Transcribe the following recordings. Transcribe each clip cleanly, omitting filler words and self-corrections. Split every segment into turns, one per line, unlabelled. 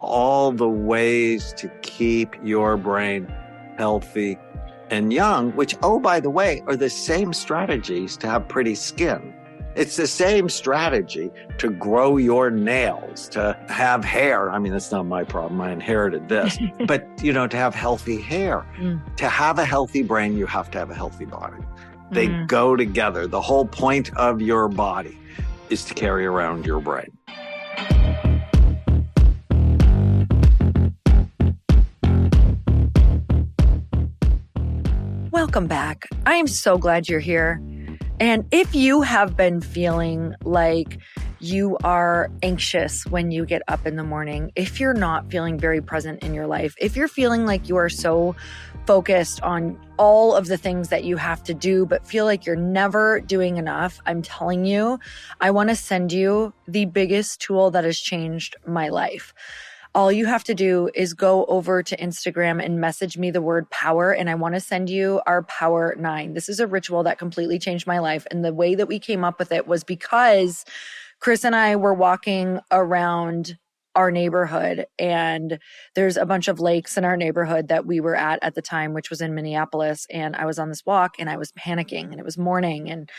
all the ways to keep your brain healthy and young, which, oh, by the way, are the same strategies to have pretty skin. It's the same strategy to grow your nails, to have hair. I mean, that's not my problem. I inherited this. But, to have healthy hair. To have a healthy brain, you have to have a healthy body. They go together. The whole point of your body is to carry around your brain.
Welcome back. I am so glad you're here. And if you have been feeling like you are anxious when you get up in the morning, if you're not feeling very present in your life, if you're feeling like you are so focused on all of the things that you have to do, but feel like you're never doing enough, I'm telling you, I want to send you the biggest tool that has changed my life. All you have to do is go over to Instagram and message me the word power, and I want to send you our Power 9. This is a ritual that completely changed my life, and the way that we came up with it was because Chris and I were walking around our neighborhood, and there's a bunch of lakes in our neighborhood that we were at the time, which was in Minneapolis, and I was on this walk, and I was panicking, and it was morning, and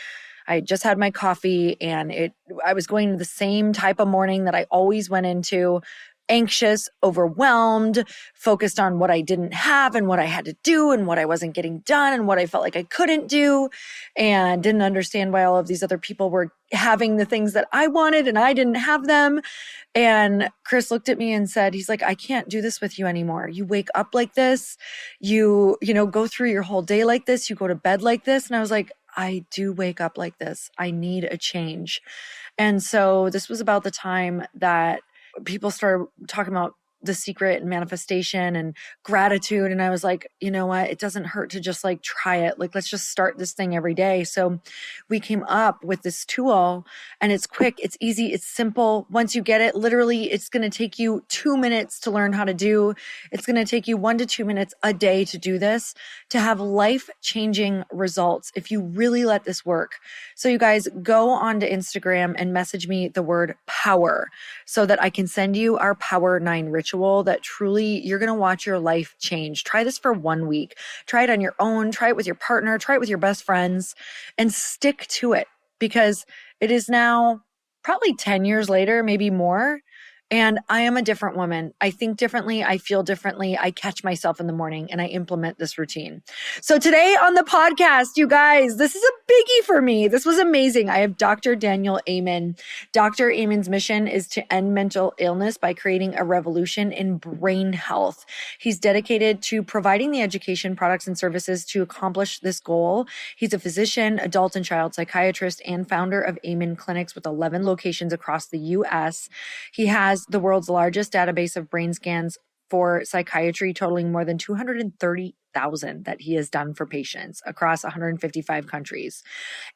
I just had my coffee, and I was going to the same type of morning that I always went into, anxious, overwhelmed, focused on what I didn't have and what I had to do and what I wasn't getting done and what I felt like I couldn't do, and didn't understand why all of these other people were having the things that I wanted and I didn't have them. And Chris looked at me and said, he's like, I can't do this with you anymore. You wake up like this, you go through your whole day like this, you go to bed like this. And I was like, I do wake up like this. I need a change. And so this was about the time that people started talking about The Secret and manifestation and gratitude. And I was like, you know what? It doesn't hurt to just try it. Let's just start this thing every day. So we came up with this tool, and it's quick, it's easy, it's simple. Once you get it, literally, it's going to take you 2 minutes to learn how to do. It's going to take you 1 to 2 minutes a day to do this, to have life-changing results if you really let this work. So you guys, go onto Instagram and message me the word power so that I can send you our Power 9 ritual that truly you're going to watch your life change. Try this for 1 week. Try it on your own. Try it with your partner. Try it with your best friends, and stick to it, because it is now probably 10 years later, maybe more. And I am a different woman. I think differently. I feel differently. I catch myself in the morning and I implement this routine. So today on the podcast, you guys, this is a biggie for me. This was amazing. I have Dr. Daniel Amen. Dr. Amen's mission is to end mental illness by creating a revolution in brain health. He's dedicated to providing the education, products, and services to accomplish this goal. He's a physician, adult and child psychiatrist, and founder of Amen Clinics with 11 locations across the U.S. He has the world's largest database of brain scans for psychiatry, totaling more than 230,000 that he has done for patients across 155 countries.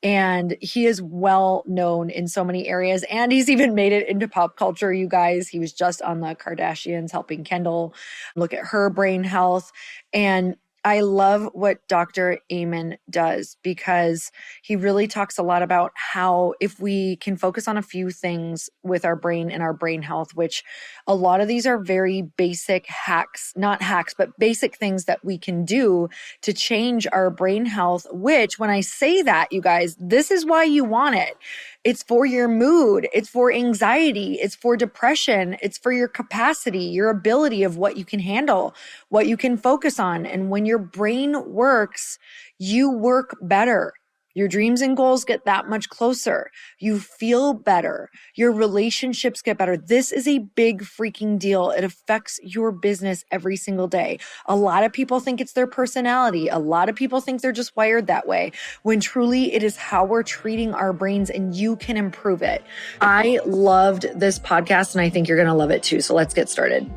And he is well known in so many areas, and he's even made it into pop culture, you guys. He was just on the Kardashians helping Kendall look at her brain health. And I love what Dr. Amen does, because he really talks a lot about how if we can focus on a few things with our brain and our brain health, which a lot of these are very basic hacks, not hacks, but basic things that we can do to change our brain health, which when I say that, you guys, this is why you want it. It's for your mood. It's for anxiety. It's for depression. It's for your capacity, your ability of what you can handle, what you can focus on. And when your brain works, you work better. Your dreams and goals get that much closer. You feel better. Your relationships get better. This is a big freaking deal. It affects your business every single day. A lot of people think it's their personality. A lot of people think they're just wired that way, when truly it is how we're treating our brains, and you can improve it. I loved this podcast, and I think you're going to love it too. So let's get started.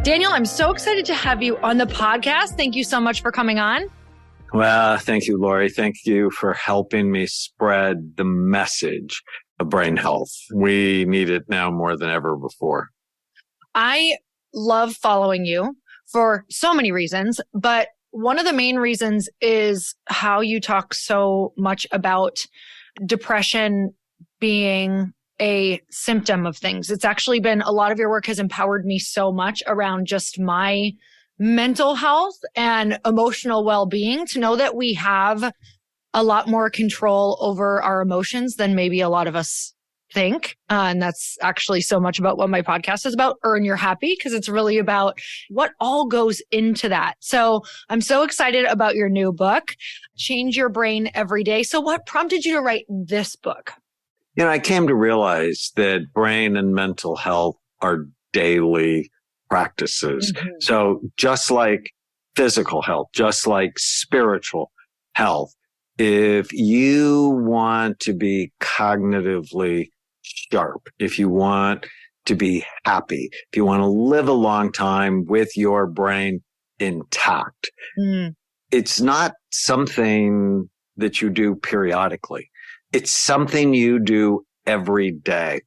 Daniel, I'm so excited to have you on the podcast. Thank you so much for coming on.
Well, thank you, Lori. Thank you for helping me spread the message of brain health. We need it now more than ever before.
I love following you for so many reasons, but one of the main reasons is how you talk so much about depression being a symptom of things. It's actually been, a lot of your work has empowered me so much around just my mental health and emotional well-being, to know that we have a lot more control over our emotions than maybe a lot of us think. And that's actually so much about what my podcast is about, Earn Your Happy, because it's really about what all goes into that. So I'm so excited about your new book, Change Your Brain Every Day. So what prompted you to write this book?
I came to realize that brain and mental health are daily practices. Mm-hmm. So just like physical health, just like spiritual health, if you want to be cognitively sharp, if you want to be happy, if you want to live a long time with your brain intact, it's not something that you do periodically. It's something you do every day.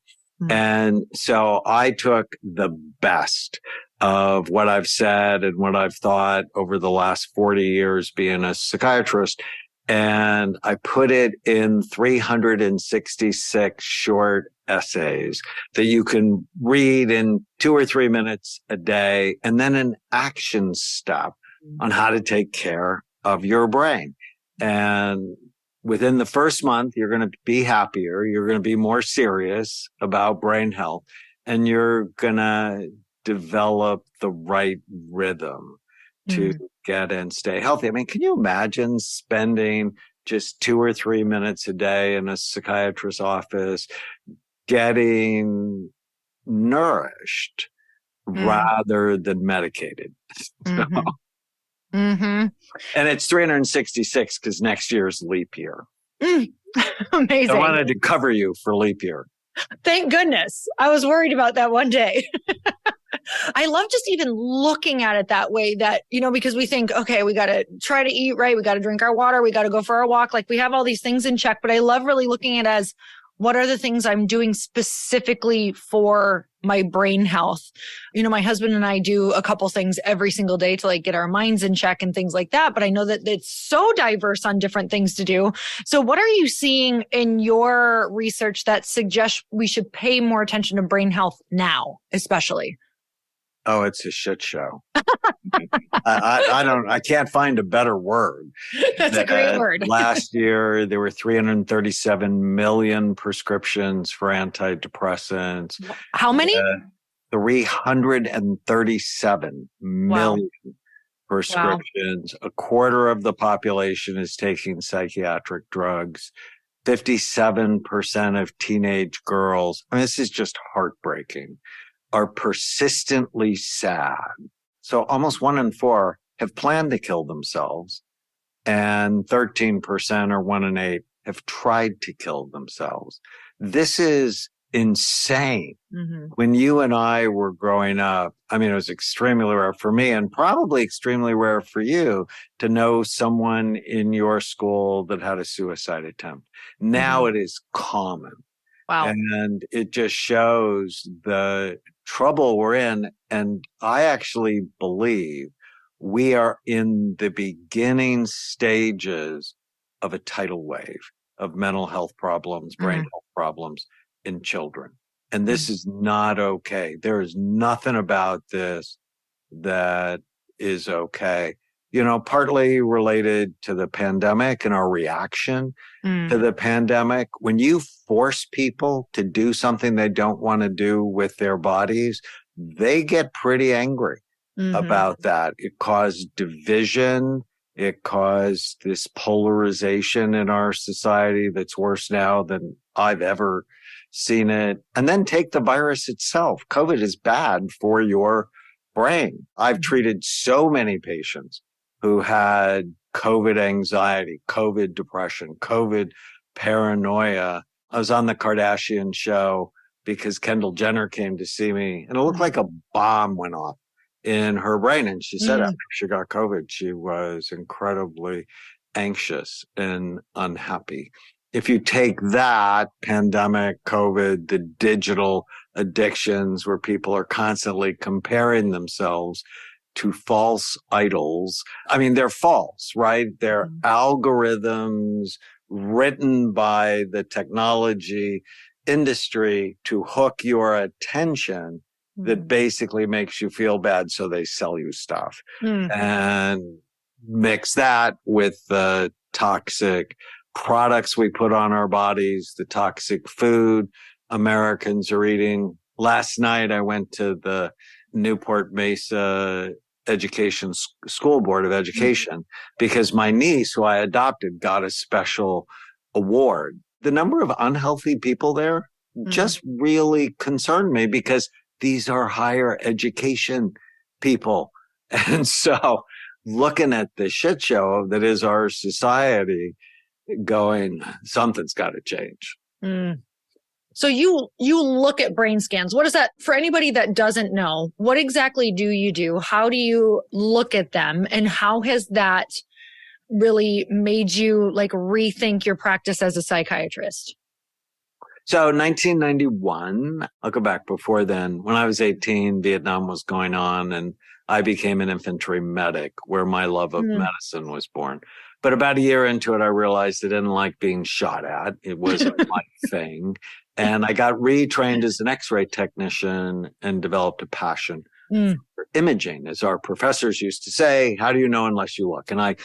And so I took the best of what I've said and what I've thought over the last 40 years being a psychiatrist, and I put it in 366 short essays that you can read in 2 or 3 minutes a day, and then an action step on how to take care of your brain. And within the first month, you're going to be happier. You're going to be more serious about brain health, and you're going to develop the right rhythm to get and stay healthy. I mean, can you imagine spending just 2 or 3 minutes a day in a psychiatrist's office getting nourished rather than medicated? And it's 366 because next year is leap year.
Amazing.
I wanted to cover you for leap year.
Thank goodness. I was worried about that one day. I love just even looking at it that way, that, because we think, okay, we got to try to eat right. We got to drink our water. We got to go for our walk. Like, we have all these things in check, but I love really looking at it as, what are the things I'm doing specifically for my brain health? My husband and I do a couple things every single day to get our minds in check and things like that. But I know that it's so diverse on different things to do. So what are you seeing in your research that suggests we should pay more attention to brain health now, especially?
Oh, it's a shit show. I can't find a better word.
That's a great word.
Last year, there were 337 million prescriptions for antidepressants.
How many?
337 million prescriptions. Wow. A quarter of the population is taking psychiatric drugs. 57% of teenage girls, this is just heartbreaking, are persistently sad. So almost 1 in 4 have planned to kill themselves, and 13% or 1 in 8 have tried to kill themselves. This is insane. When you and I were growing up, it was extremely rare for me, and probably extremely rare for you, to know someone in your school that had a suicide attempt. Now it is common.
Wow.
And it just shows the trouble we're in. And I actually believe we are in the beginning stages of a tidal wave of mental health problems, brain health problems in children. And this is not okay. There is nothing about this that is okay. Partly related to the pandemic and our reaction to the pandemic. When you force people to do something they don't want to do with their bodies, they get pretty angry about that. It caused division. It caused this polarization in our society that's worse now than I've ever seen it. And then take the virus itself. COVID is bad for your brain. I've treated so many patients who had COVID anxiety, COVID depression, COVID paranoia. I was on the Kardashian show because Kendall Jenner came to see me, and it looked like a bomb went off in her brain. And she said after she got COVID, she was incredibly anxious and unhappy. If you take that pandemic, COVID, the digital addictions where people are constantly comparing themselves to false idols. I mean, they're false, right? They're algorithms written by the technology industry to hook your attention that basically makes you feel bad. So they sell you stuff and mix that with the toxic products we put on our bodies, the toxic food Americans are eating. Last night, I went to the Newport Mesa Education School Board of Education because my niece, who I adopted, got a special award. The number of unhealthy people there just really concerned me because these are higher education people. And so looking at the shit show that is our society, going, something's got to change.
So you look at brain scans. What is that? For anybody that doesn't know, what exactly do you do? How do you look at them? And how has that really made you like rethink your practice as a psychiatrist?
So 1991, I'll go back before then. When I was 18, Vietnam was going on and I became an infantry medic where my love of medicine was born. But about a year into it, I realized I didn't like being shot at. It wasn't my thing. And I got retrained as an X-ray technician and developed a passion for imaging. As our professors used to say, how do you know unless you look? And I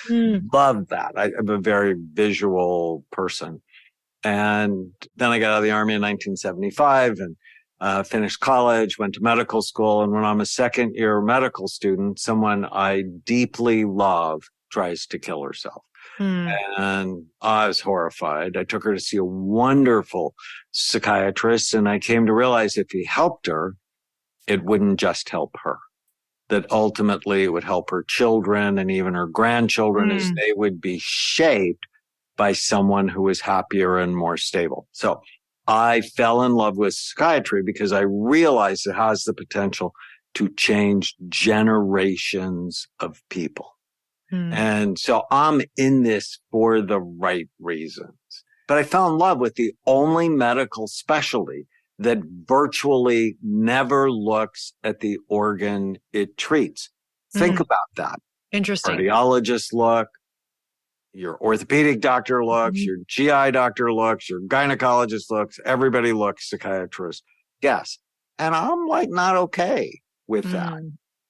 loved that. I'm a very visual person. And then I got out of the Army in 1975 and finished college, went to medical school. And when I'm a second-year medical student, someone I deeply love tries to kill herself. And I was horrified. I took her to see a wonderful psychiatrist, and I came to realize if he helped her, it wouldn't just help her, that ultimately it would help her children and even her grandchildren as they would be shaped by someone who was happier and more stable. So I fell in love with psychiatry because I realized it has the potential to change generations of people. And so I'm in this for the right reasons. But I fell in love with the only medical specialty that virtually never looks at the organ it treats. Think about that.
Interesting.
Cardiologists look, your orthopedic doctor looks, your GI doctor looks, your gynecologist looks, everybody looks, psychiatrist. Yes. And I'm like not okay with that.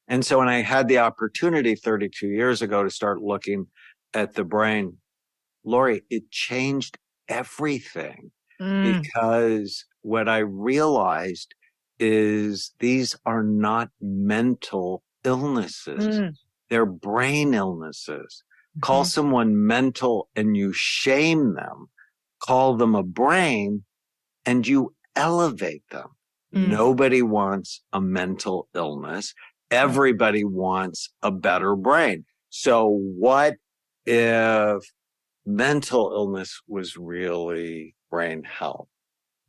And so when I had the opportunity 32 years ago to start looking at the brain, Lori, it changed everything because what I realized is these are not mental illnesses. They're brain illnesses. Call someone mental and you shame them. Call them a brain and you elevate them. Nobody wants a mental illness. Everybody wants a better brain. So what if mental illness was really brain health?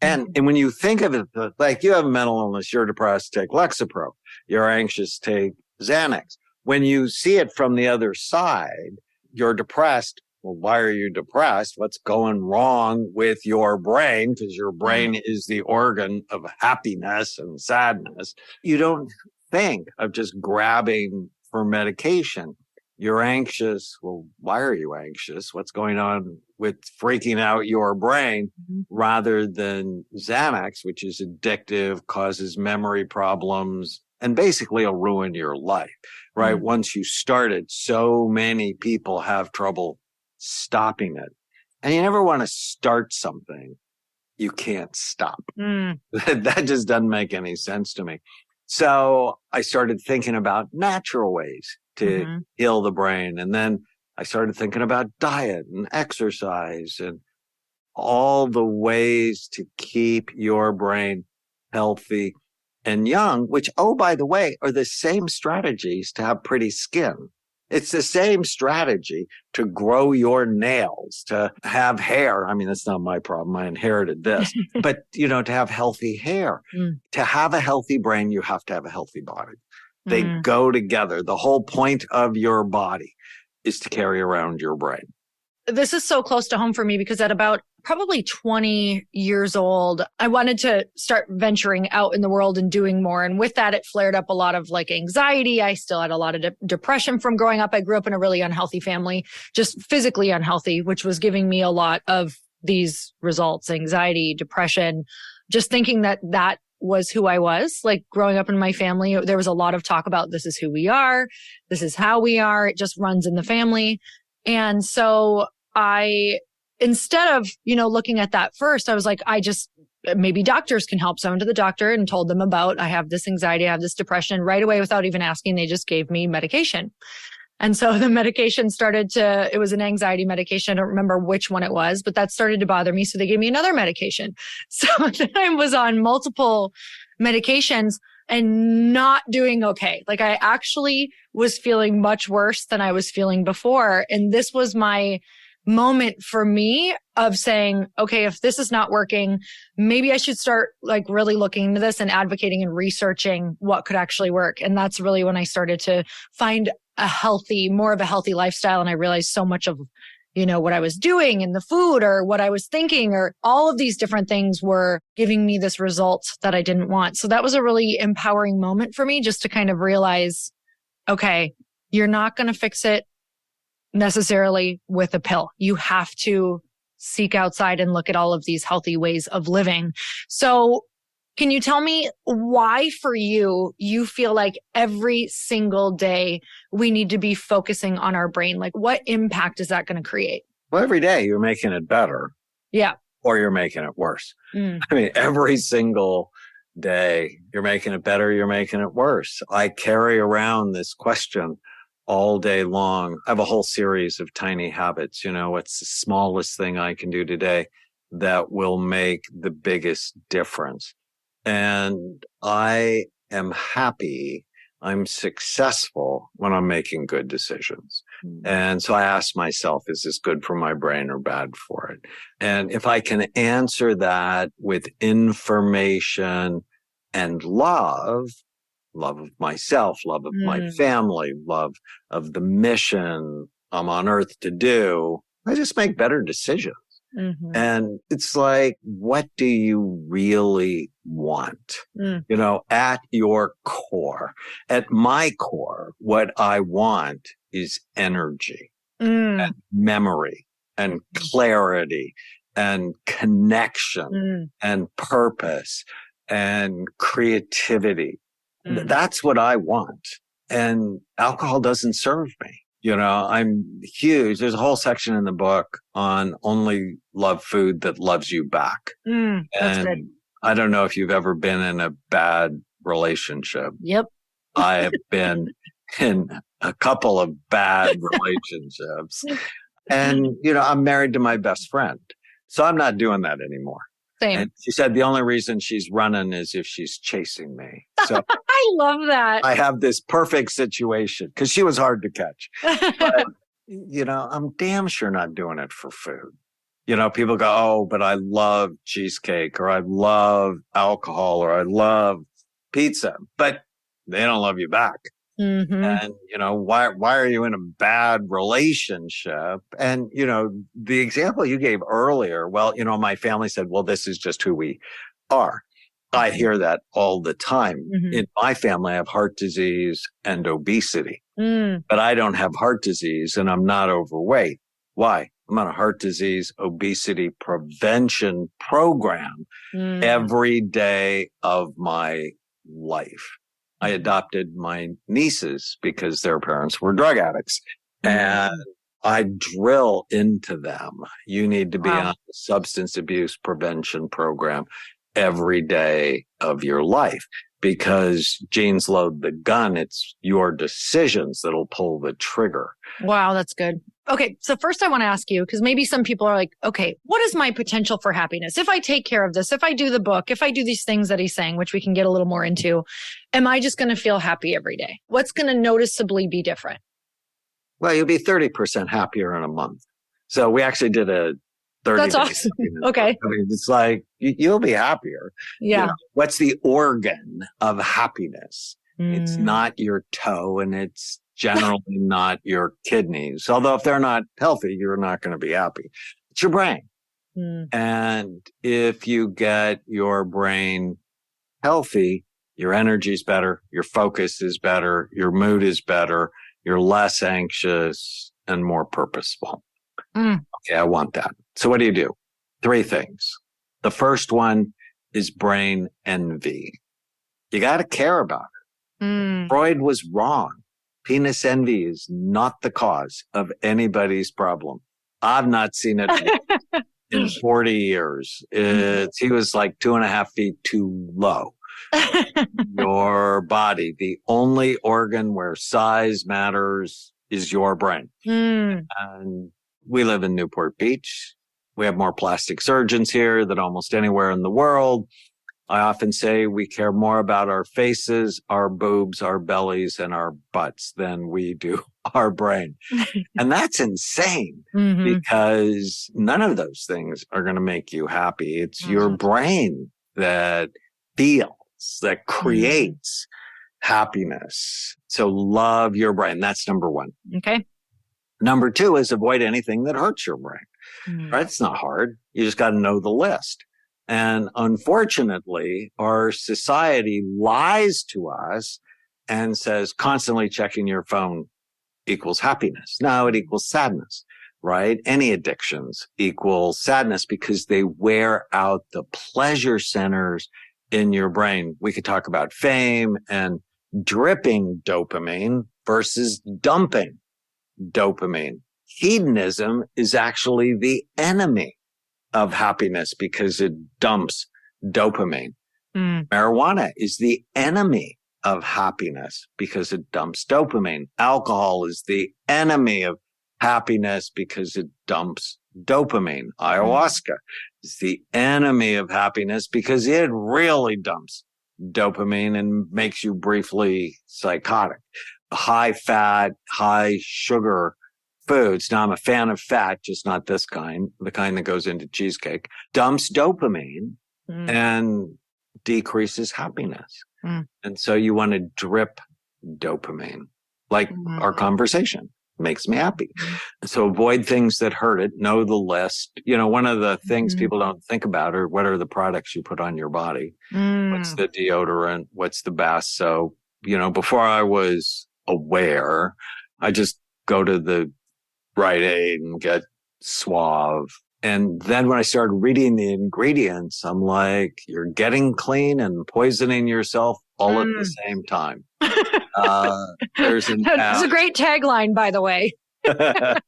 And when you think of it, like you have a mental illness, you're depressed, take Lexapro. You're anxious, take Xanax. When you see it from the other side, you're depressed. Well, why are you depressed? What's going wrong with your brain? Because your brain is the organ of happiness and sadness. You don't think of just grabbing for medication. You're anxious. Well, why are you anxious? What's going on with freaking out your brain rather than Xanax, which is addictive, causes memory problems, and basically will ruin your life, right? Once you start it, so many people have trouble stopping it. And you never want to start something you can't stop. That just doesn't make any sense to me. So I started thinking about natural ways to heal the brain. And then I started thinking about diet and exercise and all the ways to keep your brain healthy and young, which, oh, by the way, are the same strategies to have pretty skin. It's the same strategy to grow your nails, to have hair. I mean, that's not my problem. I inherited this. But, you know, to have healthy hair, to have a healthy brain, you have to have a healthy body. They go together. The whole point of your body is to carry around your brain.
This is so close to home for me because at about probably 20 years old, I wanted to start venturing out in the world and doing more. And with that, it flared up a lot of like anxiety. I still had a lot of depression from growing up. I grew up in a really unhealthy family, just physically unhealthy, which was giving me a lot of these results, anxiety, depression, just thinking that that was who I was. Like growing up in my family, there was a lot of talk about this is who we are. This is how we are. It just runs in the family. And so instead of, looking at that first, I was like, maybe doctors can help. So I went to the doctor and told them about, I have this anxiety, I have this depression right away without even asking. They just gave me medication. And so the medication it was an anxiety medication. I don't remember which one it was, but that started to bother me. So they gave me another medication. So then I was on multiple medications and not doing okay. Like I actually was feeling much worse than I was feeling before. And this was my moment for me of saying, okay, if this is not working, maybe I should start like really looking into this and advocating and researching what could actually work. And that's really when I started to find more of a healthy lifestyle. And I realized so much of, what I was doing in the food or what I was thinking or all of these different things were giving me this result that I didn't want. So that was a really empowering moment for me just to kind of realize, okay, you're not going to fix it necessarily with a pill. You have to seek outside and look at all of these healthy ways of living. So can you tell me why for you feel like every single day we need to be focusing on our brain? Like what impact is that going to create?
Well, every day you're making it better.
Yeah.
Or you're making it worse. I mean, every single day you're making it better, you're making it worse. I carry around this question all day long. I have a whole series of tiny habits. What's the smallest thing I can do today that will make the biggest difference? And I am happy, I'm successful when I'm making good decisions. And so I ask myself, is this good for my brain or bad for it? And if I can answer that with information and love of myself, love of my family, love of the mission I'm on earth to do, I just make better decisions. And it's like, what do you really want? At your core, at my core, what I want is energy and memory and clarity and connection and purpose and creativity. That's what I want. And alcohol doesn't serve me. I'm huge. There's a whole section in the book on only love food that loves you back.
That's good.
I don't know if you've ever been in a bad relationship.
Yep.
I have been in a couple of bad relationships. And, I'm married to my best friend. So I'm not doing that anymore.
Same.
And she said the only reason she's running is if she's chasing me. So
I love that.
I have this perfect situation because she was hard to catch. But, I'm damn sure not doing it for food. People go, oh, but I love cheesecake or I love alcohol or I love pizza, but they don't love you back. And, why are you in a bad relationship? And, the example you gave earlier, well, my family said, well, this is just who we are. I hear that all the time. In my family, I have heart disease and obesity, but I don't have heart disease and I'm not overweight. Why? I'm on a heart disease obesity prevention program every day of my life. I adopted my nieces because their parents were drug addicts. And I drill into them. You need to be on a substance abuse prevention program every day of your life because genes load the gun. It's your decisions that'll pull the trigger.
Wow, that's good. Okay, so first I want to ask you, because maybe some people are like, okay, what is my potential for happiness? If I take care of this, if I do the book, if I do these things that he's saying, which we can get a little more into, am I just going to feel happy every day? What's going to noticeably be different?
Well, you'll be 30% happier in a month. So we actually did a 30
That's awesome. Okay.
I mean, it's like, you'll be happier.
Yeah.
What's the organ of happiness? It's not your toe and it's generally not your kidneys. Although if they're not healthy, you're not going to be happy. It's your brain. And if you get your brain healthy, your energy is better, your focus is better, your mood is better, you're less anxious and more purposeful. Okay, I want that. So what do? 3 things. The first one is brain envy. You got to care about it. Freud was wrong. Penis envy is not the cause of anybody's problem. I've not seen it in 40 years. He was like 2.5 feet too low. Your body, the only organ where size matters is your brain. And we live in Newport Beach. We have more plastic surgeons here than almost anywhere in the world. I often say we care more about our faces, our boobs, our bellies, and our butts than we do our brain. And that's insane because none of those things are going to make you happy. It's your brain that feels, that creates happiness. So love your brain. That's number 1.
Okay.
Number 2 is avoid anything that hurts your brain. Right? It's not hard. You just got to know the list. And unfortunately, our society lies to us and says constantly checking your phone equals happiness. No, it equals sadness, right? Any addictions equal sadness because they wear out the pleasure centers in your brain. We could talk about fame and dripping dopamine versus dumping dopamine. Hedonism is actually the enemy of happiness because it dumps dopamine. Marijuana is the enemy of happiness because it dumps dopamine. Alcohol is the enemy of happiness because it dumps dopamine. Ayahuasca is the enemy of happiness because it really dumps dopamine and makes you briefly psychotic. High fat, high sugar foods. Now I'm a fan of fat, just not this kind, the kind that goes into cheesecake, dumps dopamine and decreases happiness. And so you want to drip dopamine, like our conversation makes me happy. So avoid things that hurt it. Know the list. You know, one of the things people don't think about are what are the products you put on your body? What's the deodorant? What's the bath soap? You know, before I was aware, I just go to the Rite Aid and get Suave. And then when I started reading the ingredients, I'm like, you're getting clean and poisoning yourself all at the same time. There's an app.
It's a great tagline, by the way.
There's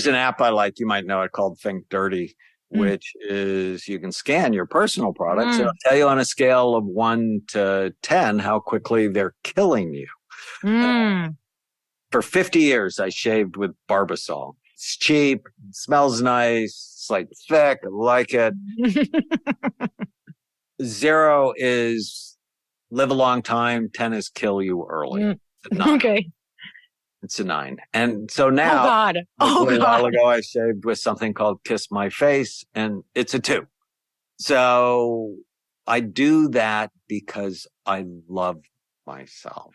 an app I like, you might know it, called Think Dirty, which is you can scan your personal products. It'll tell you on a scale of 1 to 10 how quickly they're killing you. For 50 years, I shaved with Barbasol. It's cheap, it smells nice, it's like thick, I like it. 0 is live a long time, 10 is kill you early.
Okay.
It's a 9. And so now, a while ago, I shaved with something called Kiss My Face, and it's a 2. So I do that because I love myself.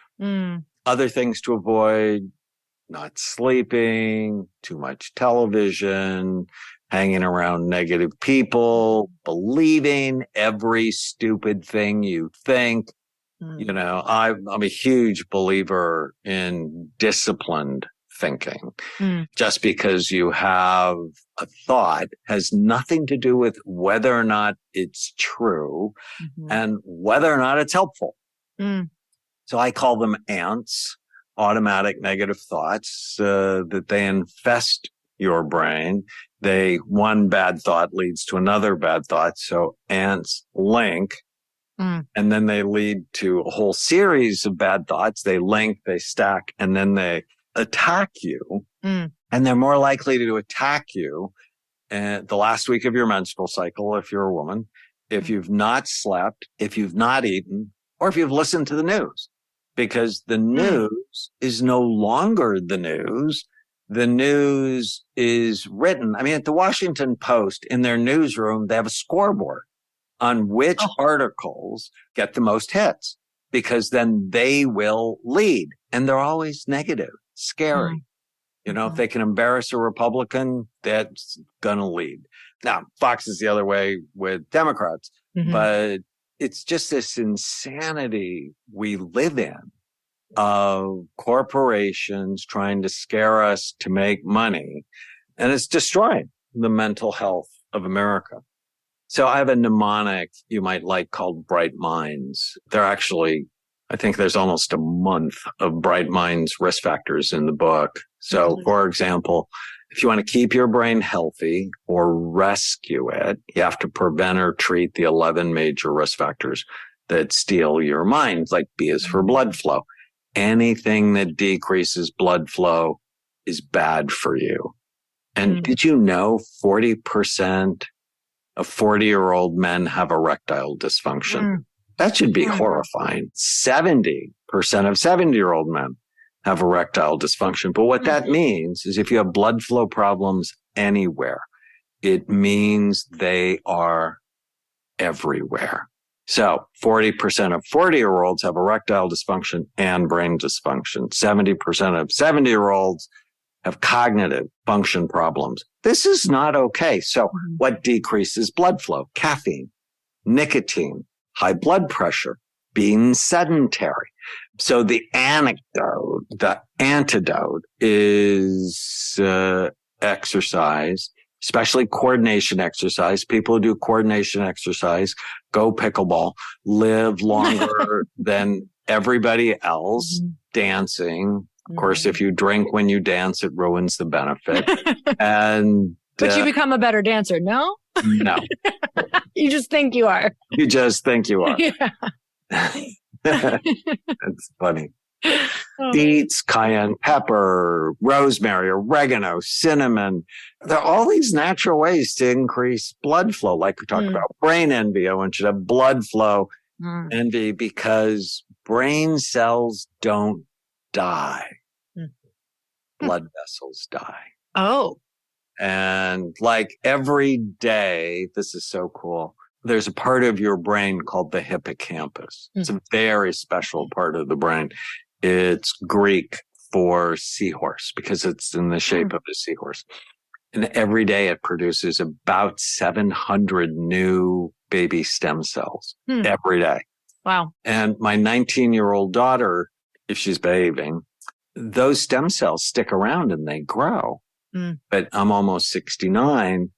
Other things to avoid: not sleeping, too much television, hanging around negative people, believing every stupid thing you think. You know, I'm a huge believer in disciplined thinking. Just because you have a thought has nothing to do with whether or not it's true and whether or not it's helpful. So I call them ants, automatic negative thoughts, that they infest your brain. One bad thought leads to another bad thought. So ants link, and then they lead to a whole series of bad thoughts. They link, they stack, and then they attack you. And they're more likely to attack you the last week of your menstrual cycle, if you're a woman, if you've not slept, if you've not eaten, or if you've listened to the news. Because the news is no longer the news. The news is written. I mean, at the Washington Post, in their newsroom, they have a scoreboard on which articles get the most hits, because then they will lead. And they're always negative, scary. You know, if they can embarrass a Republican, that's going to lead. Now, Fox is the other way with Democrats, but it's just this insanity we live in of corporations trying to scare us to make money, and it's destroying the mental health of America. So I have a mnemonic you might like called Bright Minds. They're actually, I think there's almost a month of Bright Minds risk factors in the book. So for example, if you want to keep your brain healthy or rescue it, you have to prevent or treat the 11 major risk factors that steal your mind, like B is for blood flow. Anything that decreases blood flow is bad for you. And did you know 40% of 40-year-old men have erectile dysfunction? That should be horrifying. 70% of 70-year-old men have erectile dysfunction. But what that means is if you have blood flow problems anywhere, it means they are everywhere. So 40% of 40-year-olds have erectile dysfunction and brain dysfunction. 70% of 70-year-olds have cognitive function problems. This is not okay. So what decreases blood flow? Caffeine, nicotine, high blood pressure, being sedentary. So the antidote is exercise, especially coordination exercise. People who do coordination exercise, go pickleball, live longer than everybody else, dancing. Of course, if you drink when you dance, it ruins the benefit.
But you become a better dancer, no?
No.
You just think you are.
You just think you are.
Yeah.
That's funny. Beets, cayenne pepper, rosemary, oregano, cinnamon. There are all these natural ways to increase blood flow, like we talked about. Brain envy. I want you to have blood flow envy because brain cells don't die. Blood vessels die.
Oh.
And like every day, this is so cool. There's a part of your brain called the hippocampus. It's a very special part of the brain. It's Greek for seahorse because it's in the shape of a seahorse. And every day it produces about 700 new baby stem cells every day.
Wow.
And my 19-year-old daughter, if she's behaving, those stem cells stick around and they grow. But I'm almost 69.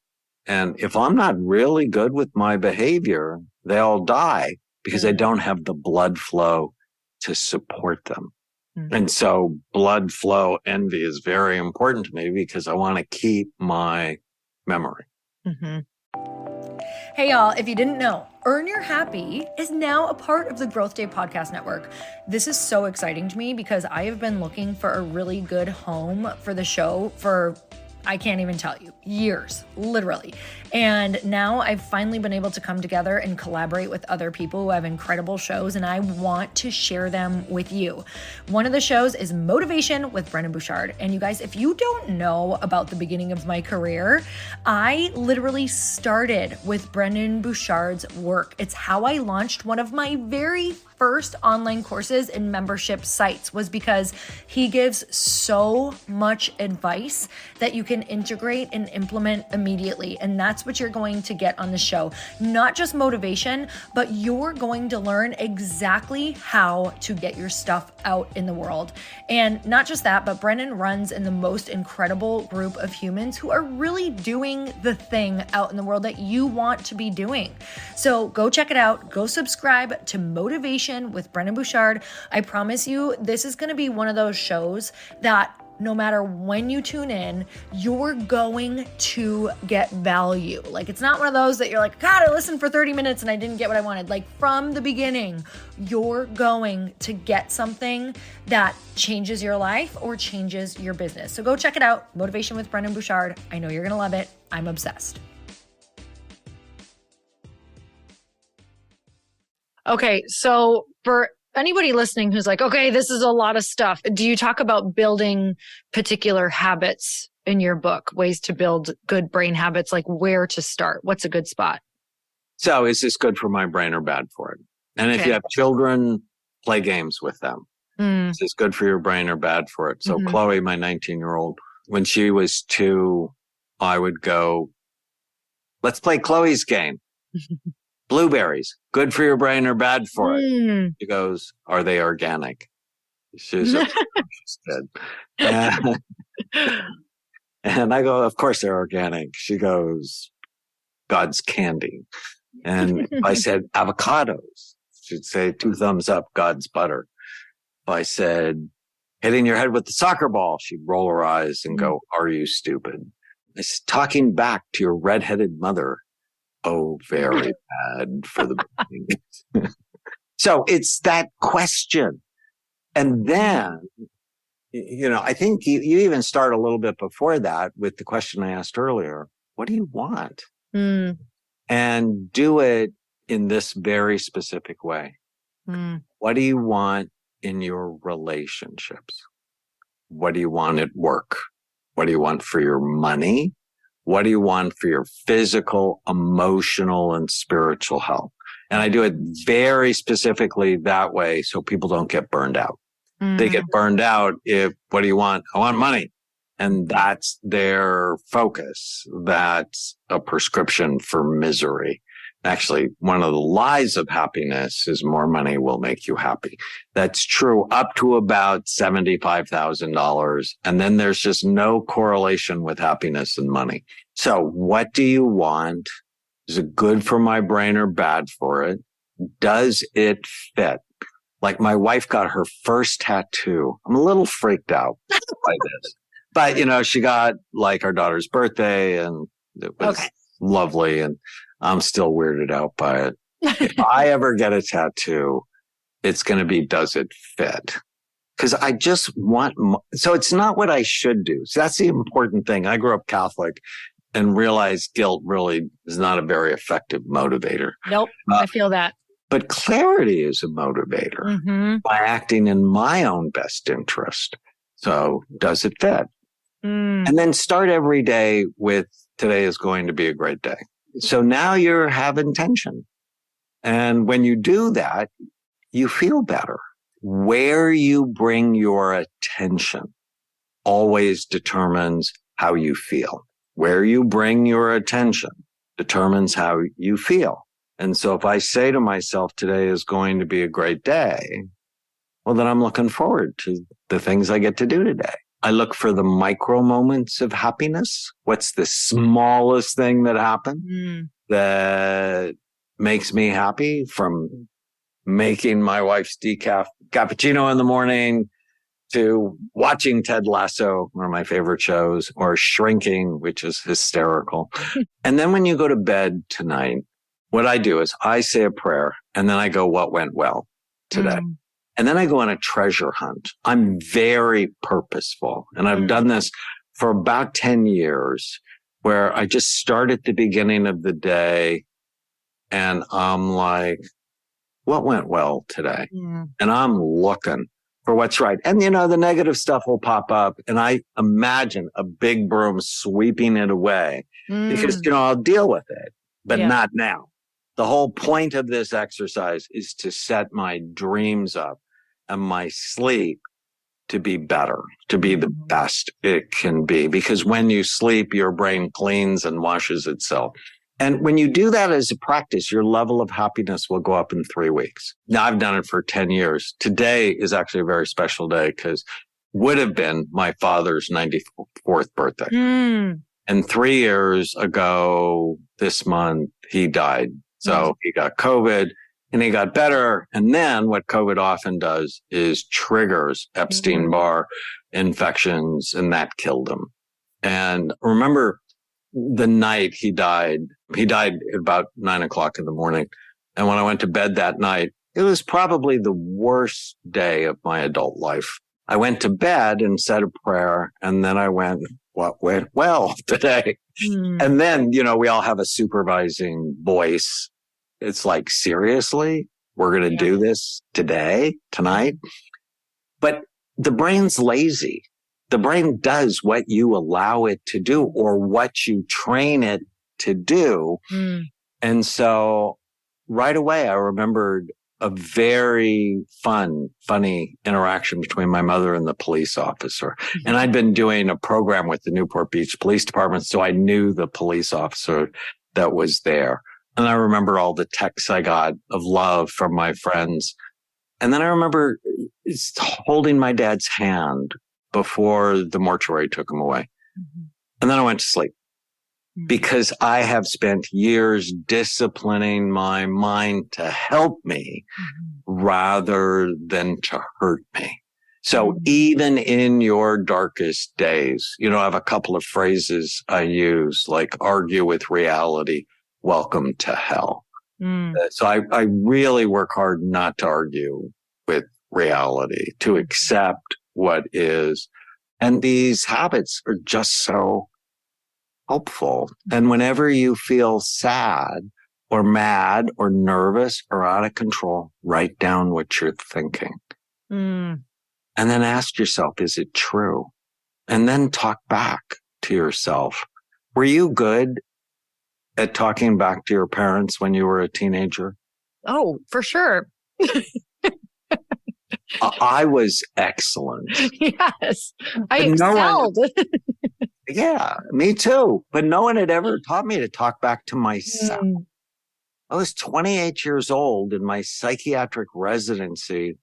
And if I'm not really good with my behavior, they all die because I don't have the blood flow to support them. And so blood flow envy is very important to me because I want to keep my memory.
Hey, y'all, if you didn't know, Earn Your Happy is now a part of the Growth Day Podcast Network. This is so exciting to me because I have been looking for a really good home for the show for, I can't even tell you, years, literally. And now I've finally been able to come together and collaborate with other people who have incredible shows, and I want to share them with you. One of the shows is Motivation with Brendon Burchard. And you guys, if you don't know about the beginning of my career, I literally started with Brendon Burchard's work. It's how I launched one of my very first online courses and membership sites, was because he gives so much advice that you can integrate and implement immediately. And that's what you're going to get on the show. Not just motivation, but you're going to learn exactly how to get your stuff out in the world. And not just that, but Brendon runs in the most incredible group of humans who are really doing the thing out in the world that you want to be doing. So go check it out. Go subscribe to Motivation with Brendon Burchard. I promise you, this is going to be one of those shows that no matter when you tune in, you're going to get value. Like, it's not one of those that you're like, God, I listened for 30 minutes and I didn't get what I wanted. Like, from the beginning, you're going to get something that changes your life or changes your business. So go check it out. Motivation with Brendon Burchard. I know you're going to love it. I'm obsessed.
Okay, so for anybody listening who's like, okay, this is a lot of stuff, do you talk about building particular habits in your book, ways to build good brain habits, like where to start? What's a good spot?
So is this good for my brain or bad for it? And if you have children, play games with them. Is this good for your brain or bad for it? So Chloe, my 19-year-old, when she was 2, I would go, let's play Chloe's game. Blueberries, good for your brain or bad for it? She goes, are they organic? She's a kid. And I go, of course they're organic. She goes, God's candy. And if I said avocados, she'd say 2 thumbs up, God's butter. If I said hitting your head with the soccer ball, she'd roll her eyes and go, are you stupid? It's talking back to your redheaded mother. Oh, very bad for the brain. So it's that question. And then, I think you even start a little bit before that with the question I asked earlier. What do you want? And do it in this very specific way. What do you want in your relationships? What do you want at work? What do you want for your money? What do you want for your physical, emotional, and spiritual health? And I do it very specifically that way so people don't get burned out. They get burned out if, what do you want? I want money. And that's their focus. That's a prescription for misery. Actually, one of the lies of happiness is more money will make you happy. That's true up to about $75,000. And then there's just no correlation with happiness and money. So what do you want? Is it good for my brain or bad for it? Does it fit? Like my wife got her first tattoo. I'm a little freaked out by this. But, she got like our daughter's birthday and it was lovely. And I'm still weirded out by it. If I ever get a tattoo, it's going to be, does it fit? Because I just want, so it's not what I should do. So that's the important thing. I grew up Catholic and realized guilt really is not a very effective motivator.
Nope. I feel that.
But clarity is a motivator by acting in my own best interest. So does it fit? And then start every day with today is going to be a great day. So now you have intention. And when you do that, you feel better. Where you bring your attention always determines how you feel. Where you bring your attention determines how you feel. And so if I say to myself, today is going to be a great day, well, then I'm looking forward to the things I get to do today. I look for the micro moments of happiness. What's the smallest thing that happened that makes me happy, from making my wife's decaf cappuccino in the morning to watching Ted Lasso, one of my favorite shows, or Shrinking, which is hysterical. And then when you go to bed tonight, what I do is I say a prayer and then I go, what went well today? And then I go on a treasure hunt. I'm very purposeful. And I've done this for about 10 years, where I just start at the beginning of the day and I'm like, what went well today? And I'm looking for what's right. And, the negative stuff will pop up and I imagine a big broom sweeping it away because, I'll deal with it, but not now. The whole point of this exercise is to set my dreams up and my sleep to be better, to be the best it can be. Because when you sleep, your brain cleans and washes itself. And when you do that as a practice, your level of happiness will go up in 3 weeks. Now, I've done it for 10 years. Today is actually a very special day because would have been my father's 94th birthday. And 3 years ago this month, he died. So he got COVID and he got better. And then what COVID often does is triggers Epstein-Barr infections, and that killed him. And remember the night he died at about 9:00 in the morning. And when I went to bed that night, it was probably the worst day of my adult life. I went to bed and said a prayer, and then I went, what went well today? And then, we all have a supervising voice. It's like, seriously, we're going to do this tonight. But the brain's lazy. The brain does what you allow it to do or what you train it to do. And so right away, I remembered a very funny interaction between my mother and the police officer. And I'd been doing a program with the Newport Beach Police Department, so I knew the police officer that was there. And I remember all the texts I got of love from my friends. And then I remember holding my dad's hand before the mortuary took him away. And then I went to sleep. Because I have spent years disciplining my mind to help me rather than to hurt me. So even in your darkest days, I have a couple of phrases I use, like argue with reality, welcome to hell. So I really work hard not to argue with reality, to accept what is. And these habits are just so helpful. And whenever you feel sad or mad or nervous or out of control, write down what you're thinking. And then ask yourself, is it true? And then talk back to yourself. Were you good at talking back to your parents when you were a teenager?
Oh, for sure.
I was excellent.
Yes, I excelled.
Yeah, me too. But no one had ever taught me to talk back to myself. I was 28 years old in my psychiatric residency.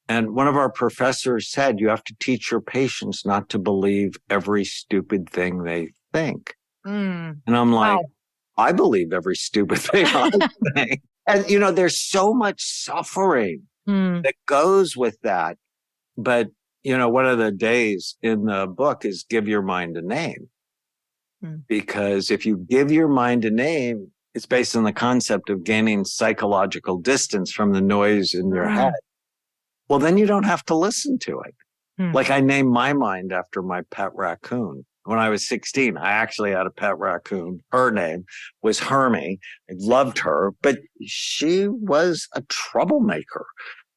And one of our professors said, you have to teach your patients not to believe every stupid thing they think. And I'm like, wow. I believe every stupid thing I think. And, there's so much suffering that goes with that. But one of the days in the book is give your mind a name. Because if you give your mind a name, it's based on the concept of gaining psychological distance from the noise in your head. Well, then you don't have to listen to it. Like I named my mind after my pet raccoon. When I was 16, I actually had a pet raccoon. Her name was Hermie. I loved her, but she was a troublemaker.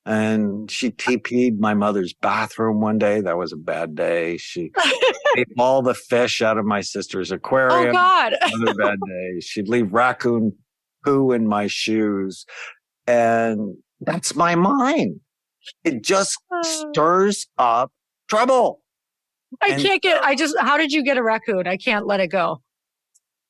And she TP'd my mother's bathroom one day. That was a bad day. She ate all the fish out of my sister's aquarium.
Oh, God.
Another bad day. She'd leave raccoon poo in my shoes. And that's my mind. It just stirs up trouble.
How did you get a raccoon? I can't let it go.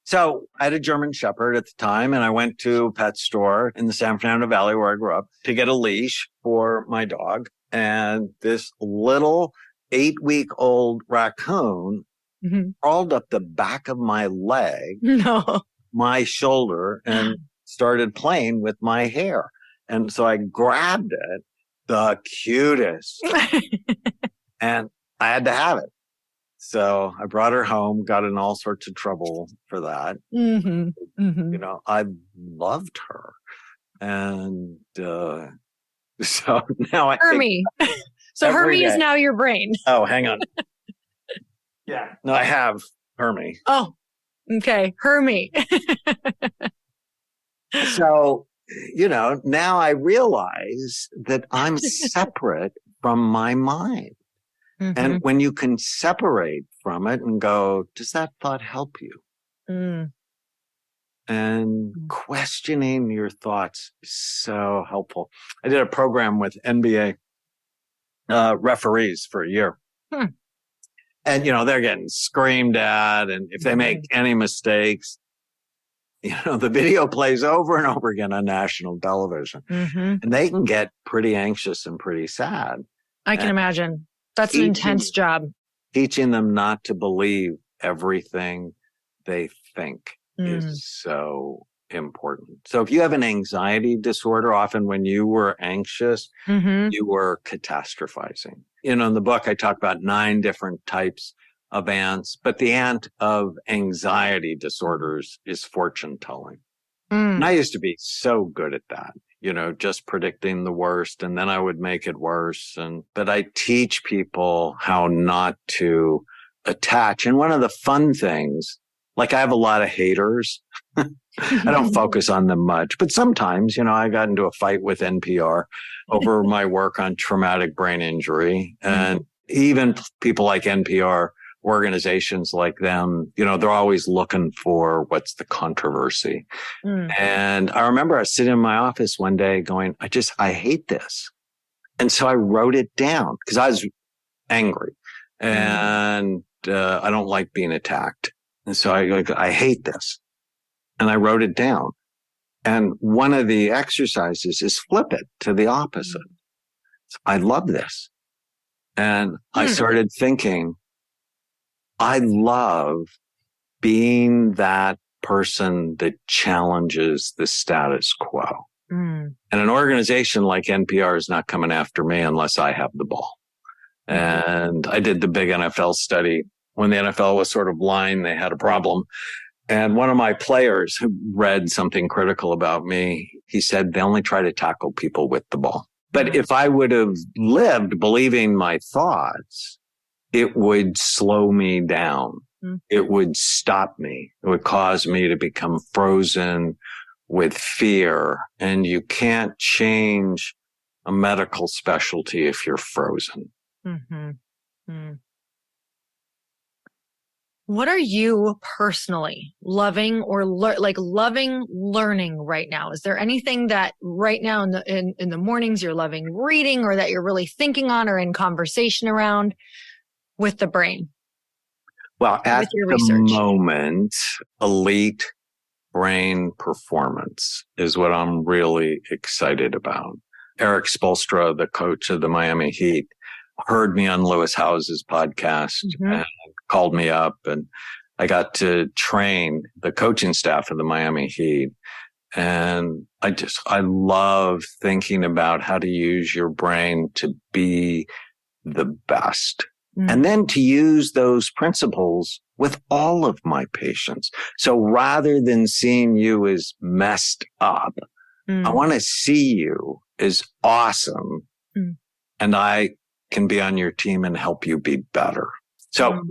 So I had a German Shepherd at the time, and I went to a pet store in the San Fernando Valley where I grew up to get a leash for my dog. And this little 8-week-old raccoon crawled up the back of my leg, my shoulder, and started playing with my hair. And so I grabbed it, the cutest, and I had to have it. So I brought her home, got in all sorts of trouble for that. I loved her. And so now I
Hermie. So Hermie is now your brain.
Oh, hang on. Yeah. No, I have Hermie.
Oh, okay. Hermie.
So, now I realize that I'm separate from my mind. And when you can separate from it and go, does that thought help you? And questioning your thoughts is so helpful. I did a program with NBA referees for a year. And, they're getting screamed at. And if they make any mistakes, the video plays over and over again on national television. And they can get pretty anxious and pretty sad.
I can imagine. That's an intense job.
Teaching them not to believe everything they think is so important. So if you have an anxiety disorder, often when you were anxious, you were catastrophizing. In the book, I talk about 9 different types of ants, but the ant of anxiety disorders is fortune telling. And I used to be so good at that. Just predicting the worst, and then I would make it worse. But I teach people how not to attach. And one of the fun things, like I have a lot of haters. I don't focus on them much, but sometimes, I got into a fight with NPR over my work on traumatic brain injury. And even people like NPR organizations like them, they're always looking for what's the controversy. And I remember I was sitting in my office one day going, I hate this. And so I wrote it down because I was angry and I don't like being attacked. And so I hate this. And I wrote it down. And one of the exercises is flip it to the opposite. I love this. And I started thinking, I love being that person that challenges the status quo. And an organization like NPR is not coming after me unless I have the ball. And I did the big NFL study. When the NFL was sort of lying, they had a problem. And one of my players who read something critical about me, he said, they only try to tackle people with the ball. But if I would have lived believing my thoughts, it would slow me down. It would stop me. It would cause me to become frozen with fear. And you can't change a medical specialty if you're frozen.
What are you personally loving or loving learning right now? Is there anything that right now in the mornings you're loving reading or that you're really thinking on or in conversation around with the brain?
Well, at the moment, elite brain performance is what I'm really excited about. Eric Spoelstra, the coach of the Miami Heat, heard me on Lewis Howes's podcast and called me up, and I got to train the coaching staff of the Miami Heat. And I love thinking about how to use your brain to be the best. And then to use those principles with all of my patients. So rather than seeing you as messed up, I want to see you as awesome. And I can be on your team and help you be better. So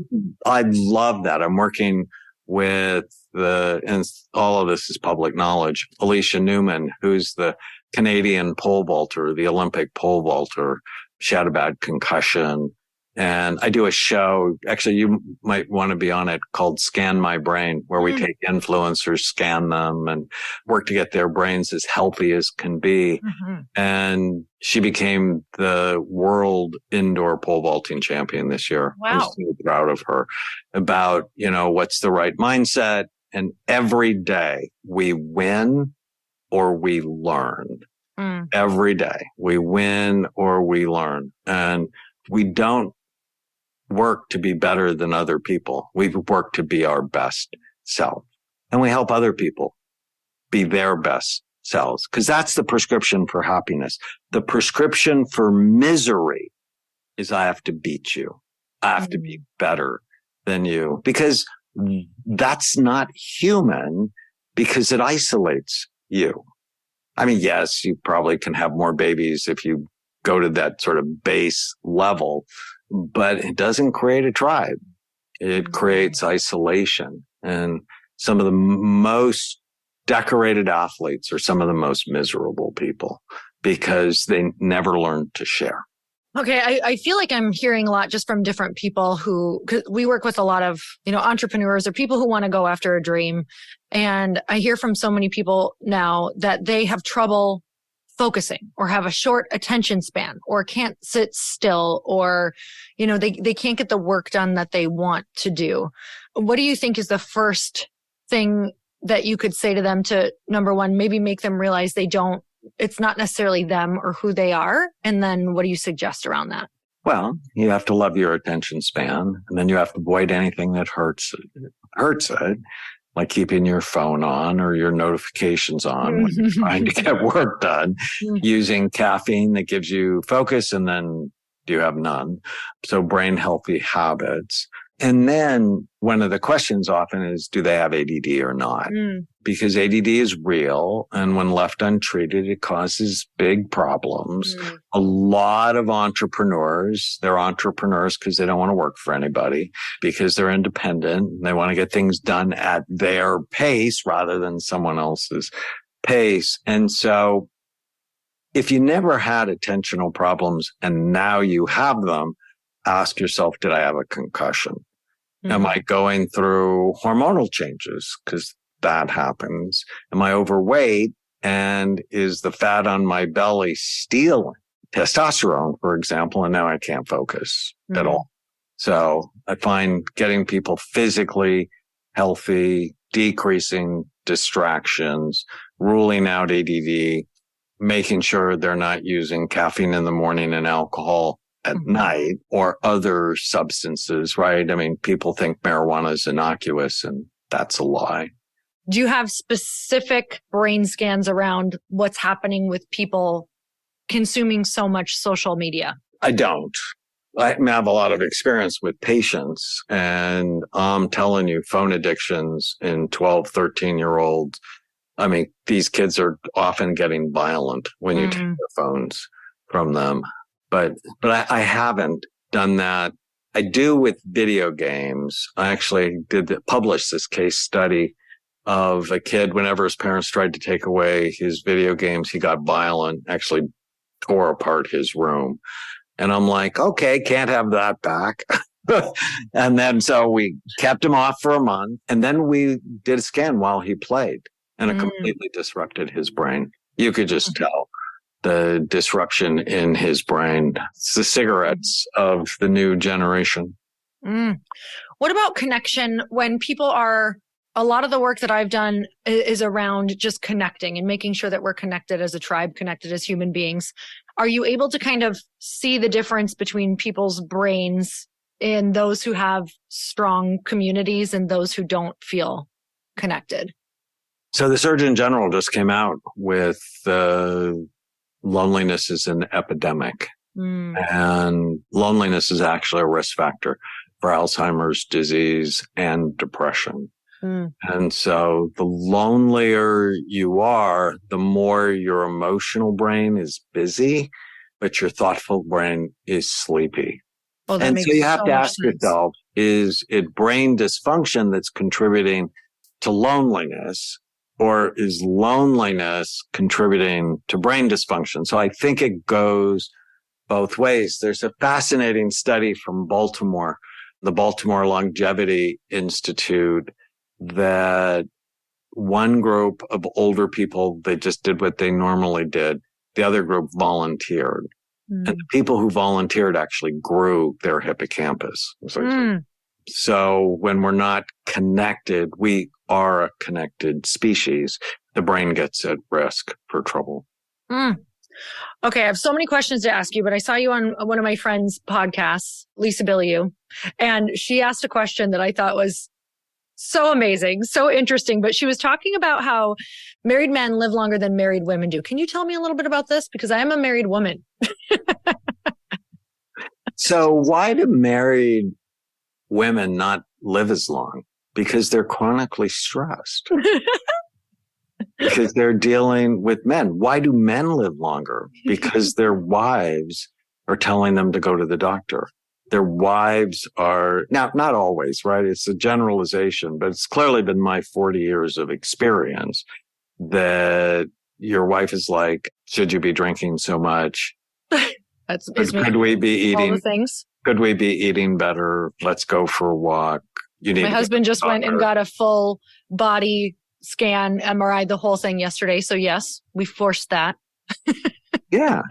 I love that. I'm working with and all of this is public knowledge, Alicia Newman, who's the Canadian pole vaulter, the Olympic pole vaulter. She had a bad concussion. And I do a show, actually, you might want to be on it, called Scan My Brain, where we take influencers, scan them, and work to get their brains as healthy as can be. And she became the world indoor pole vaulting champion this year.
Wow.
I'm so proud of her about, what's the right mindset. And every day we win or we learn. Every day we win or we learn. And we don't work to be better than other people. We work to be our best self. And we help other people be their best selves, because that's the prescription for happiness. The prescription for misery is I have to beat you. I have to be better than you, because that's not human, because it isolates you. I mean, yes, you probably can have more babies if you go to that sort of base level, but it doesn't create a tribe. It creates isolation. And some of the most decorated athletes are some of the most miserable people because they never learned to share.
Okay. I feel like I'm hearing a lot just from different people cause we work with a lot of, entrepreneurs or people who want to go after a dream. And I hear from so many people now that they have trouble focusing or have a short attention span or can't sit still or, they can't get the work done that they want to do. What do you think is the first thing that you could say to them to, number one, maybe make them realize it's not necessarily them or who they are? And then what do you suggest around that?
Well, you have to love your attention span, and then you have to avoid anything that hurts it. Like keeping your phone on or your notifications on when you're trying to get work done, using caffeine that gives you focus, and then you have none. So brain healthy habits. And then one of the questions often is, do they have ADD or not? Because ADD is real. And when left untreated, it causes big problems. A lot of entrepreneurs, they're entrepreneurs because they don't want to work for anybody, because they're independent. And they want to get things done at their pace rather than someone else's pace. And so if you never had attentional problems and now you have them, ask yourself, did I have a concussion? Am I going through hormonal changes? Because that happens. Am I overweight? And is the fat on my belly stealing testosterone, for example? And now I can't focus at all. So I find getting people physically healthy, decreasing distractions, ruling out ADD, making sure they're not using caffeine in the morning and alcohol at night or other substances, right? I mean, people think marijuana is innocuous, and that's a lie.
Do you have specific brain scans around what's happening with people consuming so much social media?
I don't. I have a lot of experience with patients, and I'm telling you, phone addictions in 12, 13-year-olds. I mean, these kids are often getting violent when you take their phones from them. But I haven't done that. I do with video games. I actually publish this case study of a kid, whenever his parents tried to take away his video games, he got violent, actually tore apart his room. And I'm like, okay, can't have that back. And then so we kept him off for a month. And then we did a scan while he played, and it completely disrupted his brain. You could just tell the disruption in his brain. It's the cigarettes of the new generation.
What about connection when people are... A lot of the work that I've done is around just connecting and making sure that we're connected as a tribe, connected as human beings. Are you able to kind of see the difference between people's brains in those who have strong communities and those who don't feel connected?
So the Surgeon General just came out with loneliness is an epidemic. And loneliness is actually a risk factor for Alzheimer's disease and depression. And so the lonelier you are, the more your emotional brain is busy, but your thoughtful brain is sleepy.
Oh,
and so you have to ask yourself, is it brain dysfunction that's contributing to loneliness, or is loneliness contributing to brain dysfunction? So I think it goes both ways. There's a fascinating study from Baltimore, the Baltimore Longevity Institute, that one group of older people, they just did what they normally did. The other group volunteered. And the people who volunteered actually grew their hippocampus. So when we're not connected, we are a connected species. The brain gets at risk for trouble.
Okay, I have so many questions to ask you, but I saw you on one of my friends' podcasts, Lisa Billiou, and she asked a question that I thought was so amazing, so interesting. But she was talking about how married men live longer than married women do. Can you tell me a little bit about this? Because I am a married woman.
So why do married women not live as long? Because they're chronically stressed. Because they're dealing with men. Why do men live longer? Because their wives are telling them to go to the doctor. Their wives are, now, not always, right? It's a generalization, but it's clearly been my 40 years of experience that your wife is like, should you be drinking so much? Could we be eating?
All the things.
Could we be eating better? Let's go for a walk.
My husband just went and got a full body scan, MRI, the whole thing yesterday. So yes, we forced that.
Yeah.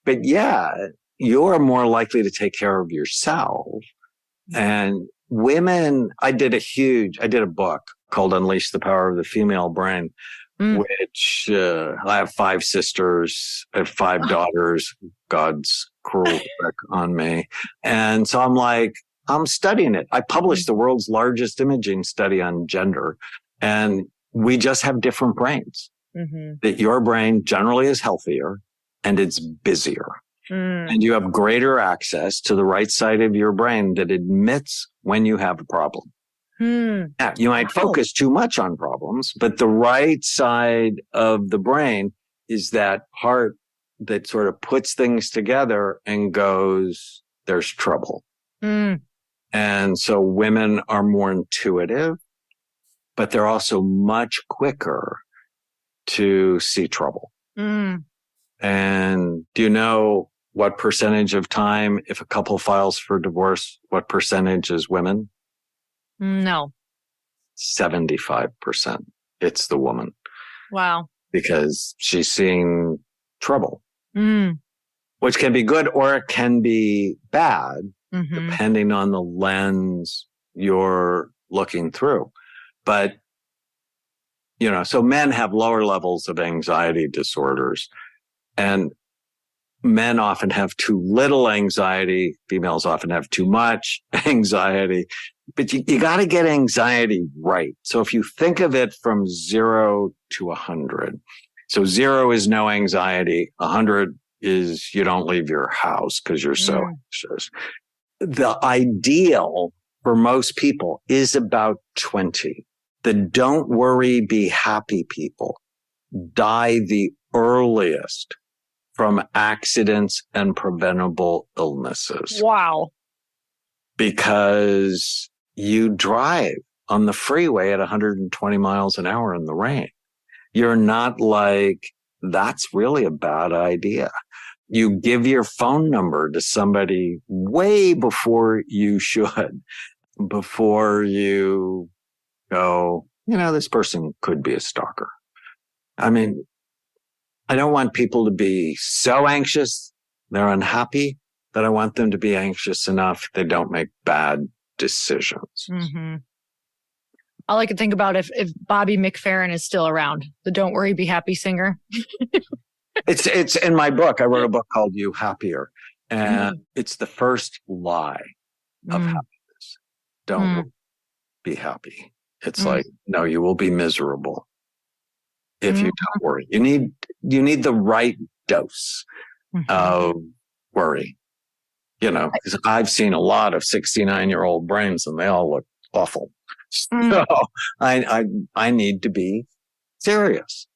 But yeah, you're more likely to take care of yourself. And women, I did a book called Unleash the Power of the Female Brain, which I have 5 sisters, I have 5 daughters, God's cruel trick on me. And so I'm studying it. I published the world's largest imaging study on gender, and we just have different brains. That your brain generally is healthier and it's busier. And you have greater access to the right side of your brain that admits when you have a problem. Now, you might focus too much on problems, but the right side of the brain is that part that sort of puts things together and goes, there's trouble. And so women are more intuitive, but they're also much quicker to see trouble. And do you know what percentage of time, if a couple files for divorce, what percentage is women?
No.
75%. It's the woman.
Wow.
Because she's seeing trouble,
Mm.
which can be good or it can be bad,
Mm-hmm.
depending on the lens you're looking through. But, so men have lower levels of anxiety disorders, and men often have too little anxiety. Females often have too much anxiety, but you got to get anxiety right. So if you think of it from 0 to 100, so 0 is no anxiety. 100 is you don't leave your house because you're so anxious. The ideal for most people is about 20. The don't worry, be happy people die the earliest from accidents and preventable illnesses.
Wow.
Because you drive on the freeway at 120 miles an hour in the rain. You're not like, that's really a bad idea. You give your phone number to somebody way before you should, before you go, this person could be a stalker. I mean, I don't want people to be so anxious they're unhappy that I want them to be anxious enough they don't make bad decisions.
Mm-hmm. All I could think about if Bobby McFerrin is still around, the Don't Worry, Be Happy singer.
It's in my book. I wrote a book called You Happier. And it's the first lie of happiness. Don't be happy. It's like, no, you will be miserable if you don't worry. You need the right dose of worry. Because I've seen a lot of 69-year-old brains and they all look awful. So I need to be serious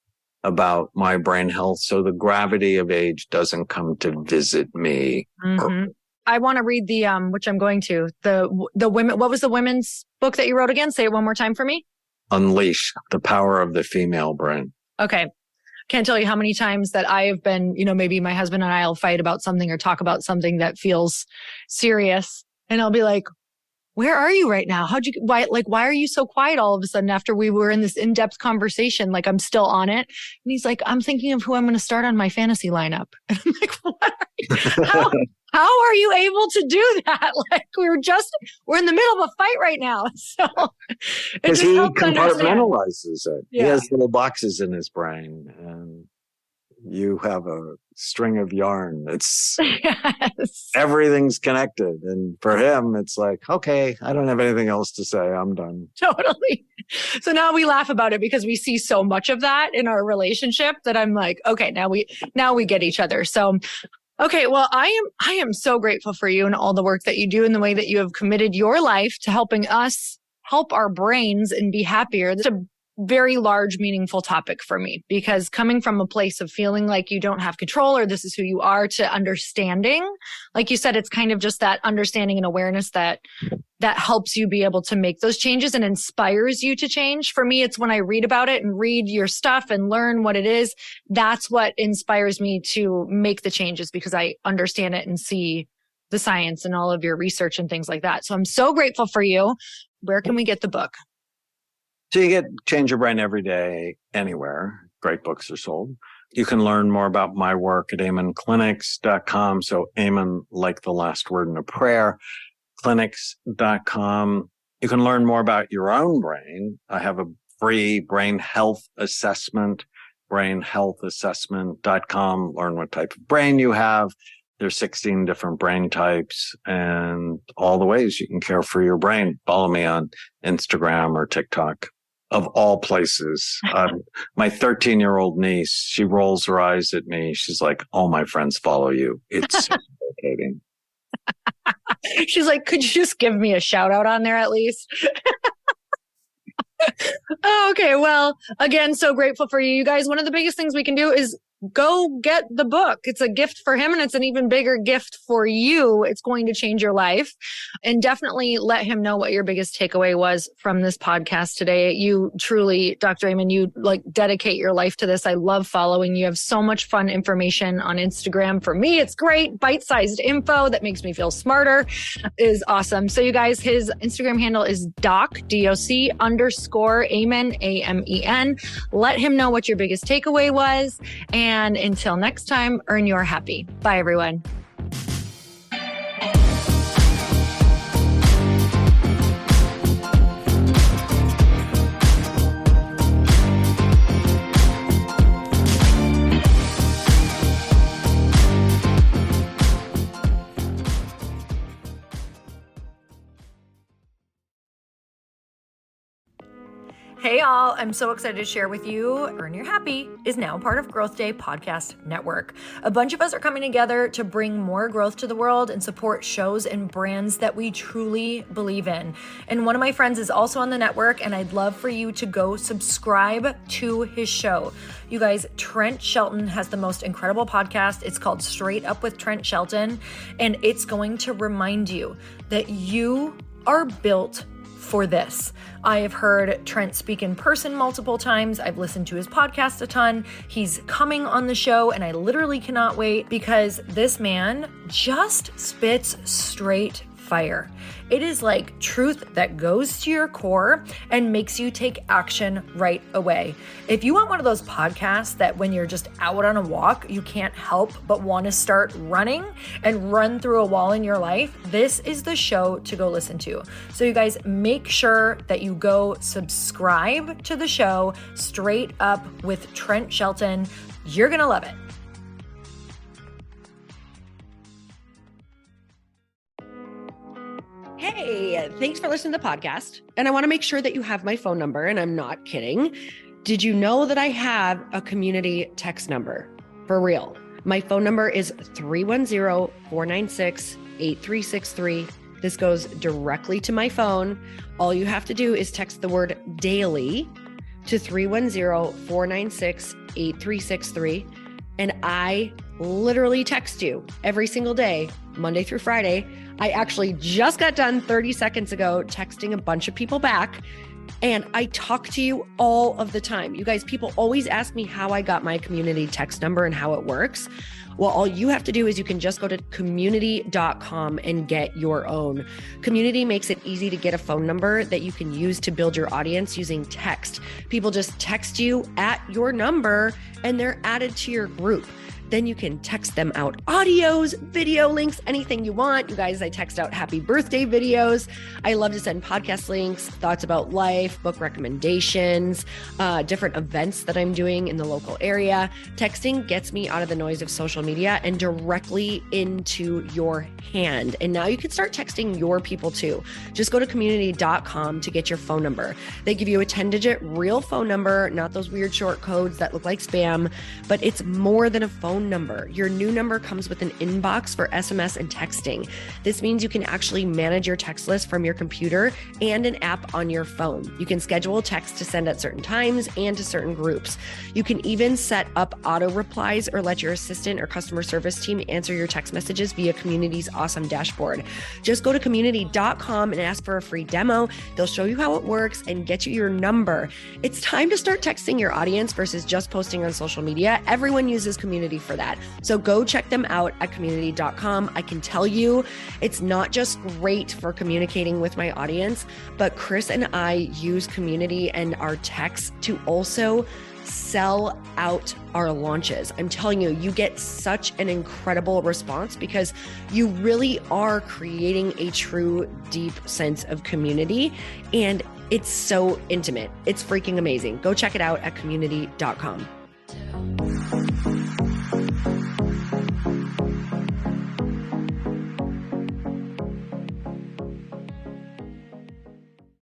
about my brain health so the gravity of age doesn't come to visit me.
I want to read the which I'm going to, the women. What was the women's book that you wrote again? Say it one more time for me.
Unleash the Power of the Female Brain.
Okay. Can't tell you how many times that I have been, maybe my husband and I will fight about something or talk about something that feels serious. And I'll be like, where are you right now? Why are you so quiet all of a sudden after we were in this in-depth conversation? Like I'm still on it. And he's like, I'm thinking of who I'm going to start on my fantasy lineup. And I'm like, what? How are you able to do that? Like we're in the middle of a fight right now. So
because he compartmentalizes it.
Yeah.
He has little boxes in his brain and you have a string of yarn. It's everything's connected. And for him, it's like, okay, I don't have anything else to say. I'm done.
Totally. So now we laugh about it because we see so much of that in our relationship that I'm like, okay, now we get each other. So, okay. Well, I am so grateful for you and all the work that you do and the way that you have committed your life to helping us help our brains and be happier. It's a very large, meaningful topic for me because coming from a place of feeling like you don't have control or this is who you are to understanding, like you said, it's kind of just that understanding and awareness that helps you be able to make those changes and inspires you to change. For me, it's when I read about it and read your stuff and learn what it is. That's what inspires me to make the changes because I understand it and see the science and all of your research and things like that. So I'm so grateful for you. Where can we get the book?
So you get Change Your Brain every day, anywhere. Great books are sold. You can learn more about my work at amenclinics.com. So Amen, like the last word in a prayer, clinics.com. You can learn more about your own brain. I have a free brain health assessment, brainhealthassessment.com. Learn what type of brain you have. There's 16 different brain types and all the ways you can care for your brain. Follow me on Instagram or TikTok. Of all places. My 13-year-old niece, she rolls her eyes at me. She's like, all my friends follow you. It's so irritating.
She's like, could you just give me a shout out on there at least? Oh, okay. Well, again, so grateful for you. You guys, one of the biggest things we can do is go get the book. It's a gift for him and it's an even bigger gift for you. It's going to change your life. And definitely let him know what your biggest takeaway was from this podcast today. You truly, Dr. Amen, you like dedicate your life to this. I love following you. You have so much fun information on Instagram. For me, it's great. Bite-sized info that makes me feel smarter is awesome. So you guys, his Instagram handle is doc_Amen, AMEN. Let him know what your biggest takeaway was. And until next time, earn your happy. Bye, everyone. Hey all, I'm so excited to share with you, Earn Your Happy is now part of Growth Day Podcast Network. A bunch of us are coming together to bring more growth to the world and support shows and brands that we truly believe in. And one of my friends is also on the network, and I'd love for you to go subscribe to his show. You guys, Trent Shelton has the most incredible podcast. It's called Straight Up with Trent Shelton, and it's going to remind you that you are built for this. I have heard Trent speak in person multiple times. I've listened to his podcast a ton. He's coming on the show and I literally cannot wait because this man just spits straight fire. It is like truth that goes to your core and makes you take action right away. If you want one of those podcasts that when you're just out on a walk, you can't help but want to start running and run through a wall in your life, this is the show to go listen to. So you guys, make sure that you go subscribe to the show, Straight Up with Trent Shelton. You're going to love it.
Hey, thanks for listening to the podcast. And I want to make sure that you have my phone number, and I'm not kidding. Did you know that I have a community text number? For real. My phone number is 310-496-8363. This goes directly to my phone. All you have to do is text the word daily to 310-496-8363. And I literally text you every single day, Monday through Friday. I actually just got done 30 seconds ago texting a bunch of people back, and I talk to you all of the time. You guys, people always ask me how I got my community text number and how it works. Well, all you have to do is you can just go to community.com and get your own. Community makes it easy to get a phone number that you can use to build your audience using text. People just text you at your number and they're added to your group. Then you can text them out audios, video links, anything you want. You guys, I text out happy birthday videos. I love to send podcast links, thoughts about life, book recommendations, different events that I'm doing in the local area. Texting gets me out of the noise of social media and directly into your hand. And now you can start texting your people too. Just go to community.com to get your phone number. They give you a 10-digit real phone number, not those weird short codes that look like spam, but it's more than a phone number. Your new number comes with an inbox for SMS and texting. This means you can actually manage your text list from your computer and an app on your phone. You can schedule text to send at certain times and to certain groups. You can even set up auto replies or let your assistant or customer service team answer your text messages via Community's awesome dashboard. Just go to community.com and ask for a free demo. They'll show you how it works and get you your number. It's time to start texting your audience versus just posting on social media. Everyone uses Community for that. So go check them out at community.com. I can tell you it's not just great for communicating with my audience, but Chris and I use Community and our texts to also sell out our launches. I'm telling you, you get such an incredible response because you really are creating a true, deep sense of community, and it's so intimate. It's freaking amazing. Go check it out at community.com.